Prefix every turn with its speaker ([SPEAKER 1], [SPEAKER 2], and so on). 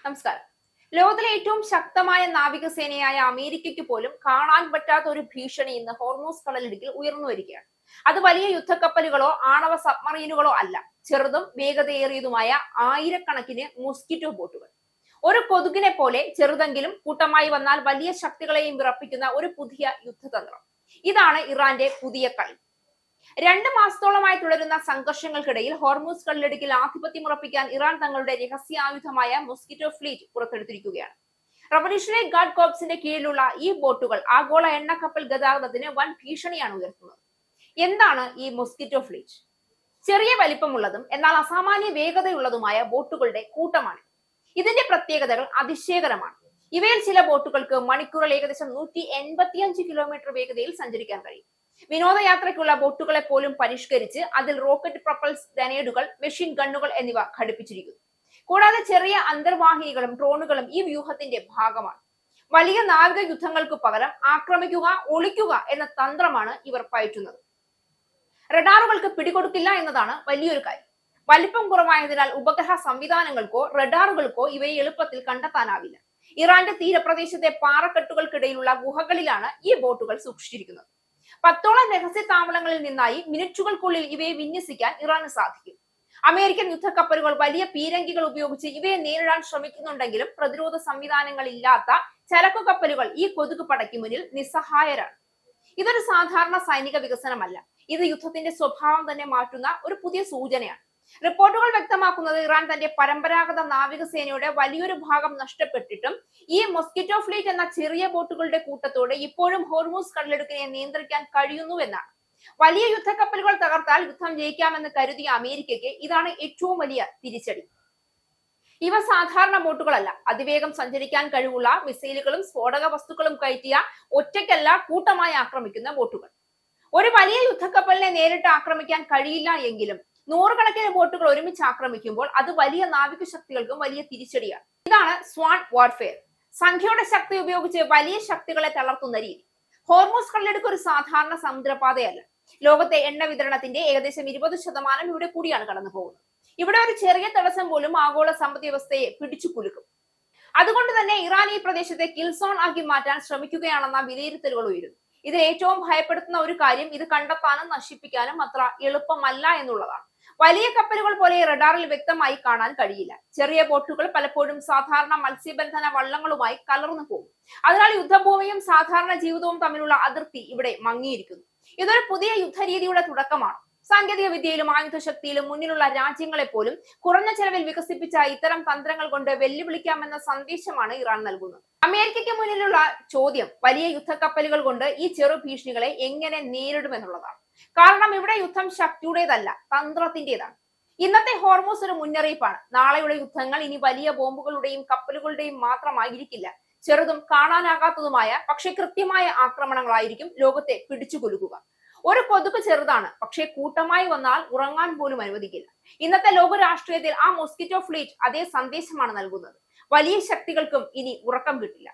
[SPEAKER 1] നമസ്കാരം. ലോകത്തിലെ ഏറ്റവും ശക്തമായ നാവികസേനയായ അമേരിക്കയ്ക്ക് പോലും കാണാൻ പറ്റാത്ത ഒരു ഭീഷണി ഇന്ന് ഹോർമൂസ് കടലിടുക്കിൽ ഉയർന്നു വരികയാണ്. അത് വലിയ യുദ്ധക്കപ്പലുകളോ ആണവ സബ്മറീനുകളോ അല്ല, ചെറുതും വേഗതയേറിയതുമായ ആയിരക്കണക്കിന് മോസ്കിറ്റോ ബോട്ടുകൾ. ഒരു കൊതുകിനെ പോലെ ചെറുതെങ്കിലും കൂട്ടമായി വന്നാൽ വലിയ ശക്തികളെയും വിറപ്പിക്കുന്ന ഒരു പുതിയ യുദ്ധതന്ത്രം. ഇതാണ് ഇറാന്റെ പുതിയ കളി. 2 മാസത്തോളമായി തുടരുന്ന സംഘർഷങ്ങൾക്കിടയിൽ ഹോർമൂസ് കടലിടുക്കിൽ ആധിപത്യം ഉറപ്പിക്കാൻ ഇറാൻ തങ്ങളുടെ രഹസ്യായുധമായ മോസ്കിറ്റോ ഫ്ലീറ്റ് പുറത്തെടുത്തിരിക്കുകയാണ്. റവല്യൂഷണറി ഗാർഡ് കോർപ്സിന്റെ കീഴിലുള്ള ഈ ബോട്ടുകൾ ആഗോള എണ്ണക്കപ്പൽ ഗതാഗതത്തിന് വൻ ഭീഷണിയാണ് ഉയർത്തുന്നത്. എന്താണ് ഈ മോസ്കിറ്റോ ഫ്ലീറ്റ്? ചെറിയ വലിപ്പമുള്ളതും എന്നാൽ അസാമാന്യ വേഗതയുള്ളതുമായ ബോട്ടുകളുടെ കൂട്ടമാണ്. ഇതിന്റെ പ്രത്യേകതകൾ അതിശയകരമാണ്. ഇവയിൽ ചില ബോട്ടുകൾക്ക് മണിക്കൂറിൽ ഏകദേശം 185 കിലോമീറ്റർ വേഗതയിൽ സഞ്ചരിക്കാൻ കഴിയും. വിനോദയാത്രയ്ക്കുള്ള ബോട്ടുകളെ പോലും പരിഷ്കരിച്ച് അതിൽ റോക്കറ്റ് പ്രൊപ്പൽസ് ഗ്രനേഡുകൾ, മെഷീൻ ഗണ്ണുകൾ എന്നിവ ഘടിപ്പിച്ചിരിക്കുന്നു. കൂടാതെ ചെറിയ അന്തർവാഹിനികളും ഡ്രോണുകളും ഈ വ്യൂഹത്തിന്റെ ഭാഗമാണ്. വലിയ നാവിക യുദ്ധങ്ങൾക്ക് പകരം ആക്രമിക്കുക, ഒളിക്കുക എന്ന തന്ത്രമാണ് ഇവർ പയറ്റുന്നത്. റഡാറുകൾക്ക് പിടികൊടുക്കില്ല എന്നതാണ് വലിയൊരു കാര്യം. വലിപ്പം കുറവായതിനാൽ ഉപഗ്രഹ സംവിധാനങ്ങൾക്കോ റഡാറുകൾക്കോ ഇവയെ എളുപ്പത്തിൽ കണ്ടെത്താനാവില്ല. ഇറാന്റെ തീരപ്രദേശത്തെ പാറക്കെട്ടുകൾക്കിടയിലുള്ള ഗുഹകളിലാണ് ഈ ബോട്ടുകൾ സൂക്ഷിച്ചിരിക്കുന്നത്. 10ഓളം രഹസ്യ താവളങ്ങളിൽ നിന്നായി മിനിറ്റുകൾക്കുള്ളിൽ ഇവയെ വിന്യസിക്കാൻ ഇറാന് സാധിക്കും. അമേരിക്കൻ യുദ്ധക്കപ്പലുകൾ വലിയ പീരങ്കികൾ ഉപയോഗിച്ച് ഇവയെ നേരിടാൻ ശ്രമിക്കുന്നുണ്ടെങ്കിലും പ്രതിരോധ സംവിധാനങ്ങൾ ഇല്ലാത്ത ചരക്കു കപ്പലുകൾ ഈ കൊതുക് പടയ്ക്ക് മുന്നിൽ നിസ്സഹായരാണ്. ഇതൊരു സാധാരണ സൈനിക വികസനമല്ല, ഇത് യുദ്ധത്തിന്റെ സ്വഭാവം തന്നെ മാറ്റുന്ന ഒരു പുതിയ സൂചനയാണ്. റിപ്പോർട്ടുകൾ വ്യക്തമാക്കുന്നത് ഇറാൻ തന്റെ പരമ്പരാഗത നാവികസേനയുടെ വലിയൊരു ഭാഗം നഷ്ടപ്പെട്ടിട്ടും ഈ മോസ്കിറ്റോ ഫ്ലീറ്റ് എന്ന ചെറിയ ബോട്ടുകളുടെ കൂട്ടത്തോടെ ഇപ്പോഴും ഹോർമൂസ് കടലിടുക്കിനെ നിയന്ത്രിക്കാൻ കഴിയുന്നുവെന്നാണ്. വലിയ യുദ്ധക്കപ്പലുകൾ തകർത്താൽ യുദ്ധം ജയിക്കാമെന്ന് കരുതിയ അമേരിക്കയ്ക്ക് ഇതാണ് ഏറ്റവും വലിയ തിരിച്ചടി. ഇവ സാധാരണ ബോട്ടുകളല്ല, അതിവേഗം സഞ്ചരിക്കാൻ കഴിവുള്ള മിസൈലുകളും സ്ഫോടക വസ്തുക്കളും കയറ്റിയ ഒറ്റയ്ക്കല്ല കൂട്ടമായി ആക്രമിക്കുന്ന ബോട്ടുകൾ. ഒരു വലിയ യുദ്ധക്കപ്പലിനെ നേരിട്ട് ആക്രമിക്കാൻ കഴിയില്ല എങ്കിലും നൂറുകണക്കിന് ബോട്ടുകൾ ഒരുമിച്ച് ആക്രമിക്കുമ്പോൾ അത് വലിയ നാവിക ശക്തികൾക്കും വലിയ തിരിച്ചടിയാണ്. ഇതാണ് സ്വാൻ വാർഫെയർ. സംഖ്യയുടെ ശക്തി ഉപയോഗിച്ച് വലിയ ശക്തികളെ തളർത്തുന്ന രീതി. ഹോർമൂസ് കടലിടുക്ക് ഒരു സാധാരണ സമുദ്രപാതയല്ല. ലോകത്തെ എണ്ണ വിതരണത്തിന്റെ ഏകദേശം 20% ഇവിടെ കൂടിയാണ് കടന്നു പോകുന്നത്. ഇവിടെ ഒരു ചെറിയ തടസ്സം പോലും ആഗോള സമ്പദ് വ്യവസ്ഥയെ പിടിച്ചു കുലുക്കും. അതുകൊണ്ട് തന്നെ ഇറാൻ ഈ പ്രദേശത്തെ കിൽ സോൺ ആക്കി മാറ്റാൻ ശ്രമിക്കുകയാണെന്ന വിലയിരുത്തലുകൾ ഉയരുന്നു. ഇതിൽ ഏറ്റവും ഭയപ്പെടുത്തുന്ന ഒരു കാര്യം ഇത് കണ്ടെത്താനും നശിപ്പിക്കാനും അത്ര എളുപ്പമല്ല എന്നുള്ളതാണ്. വലിയ കപ്പലുകൾ പോലെ റഡാറിൽ വ്യക്തമായി കാണാൻ കഴിയില്ല. ചെറിയ ബോട്ടുകൾ പലപ്പോഴും സാധാരണ മത്സ്യബന്ധന വള്ളങ്ങളുമായി കലർന്നു പോകും. അതിനാൽ യുദ്ധഭൂമിയും സാധാരണ ജീവിതവും തമ്മിലുള്ള അതിർത്തി ഇവിടെ മങ്ങിയിരിക്കുന്നു. ഇതൊരു പുതിയ യുദ്ധരീതിയുടെ തുടക്കമാണ്. സാങ്കേതിക വിദ്യയിലും ആയുധശക്തിയിലും മുന്നിലുള്ള രാജ്യങ്ങളെ പോലും കുറഞ്ഞ ചെലവിൽ വികസിപ്പിച്ച ഇത്തരം തന്ത്രങ്ങൾ കൊണ്ട് വെല്ലുവിളിക്കാമെന്ന സന്ദേശമാണ് ഇറാൻ നൽകുന്നത്. അമേരിക്കയ്ക്ക് മുന്നിലുള്ള ചോദ്യം വലിയ യുദ്ധക്കപ്പലുകൾ കൊണ്ട് ഈ ചെറു ഭീഷണികളെ എങ്ങനെ നേരിടുമെന്നുള്ളതാണ്. കാരണം ഇവിടെ യുദ്ധം ശക്തിയുടേതല്ല, തന്ത്രത്തിന്റേതാണ്. ഇന്നത്തെ ഹോർമൂസ് ഒരു മുന്നറിയിപ്പാണ്. നാളെയുടെ യുദ്ധങ്ങൾ ഇനി വലിയ ബോംബുകളുടെയും കപ്പലുകളുടെയും മാത്രമായിരിക്കില്ല. ചെറുതും കാണാനാകാത്തതുമായ പക്ഷെ കൃത്യമായ ആക്രമണങ്ങളായിരിക്കും ലോകത്തെ പിടിച്ചുകൊലുക്കുക. ഒരു കൊതുക് ചെറുതാണ്, പക്ഷേ കൂട്ടമായി വന്നാൽ ഉറങ്ങാൻ പോലും അനുവദിക്കില്ല. ഇന്നത്തെ ലോക രാഷ്ട്രീയത്തിൽ ആ മോസ്കിറ്റോ ഫ്ലീറ്റ് അതേ സന്ദേശമാണ് നൽകുന്നത്. വലിയ ശക്തികൾക്കും ഇനി ഉറക്കം കിട്ടില്ല.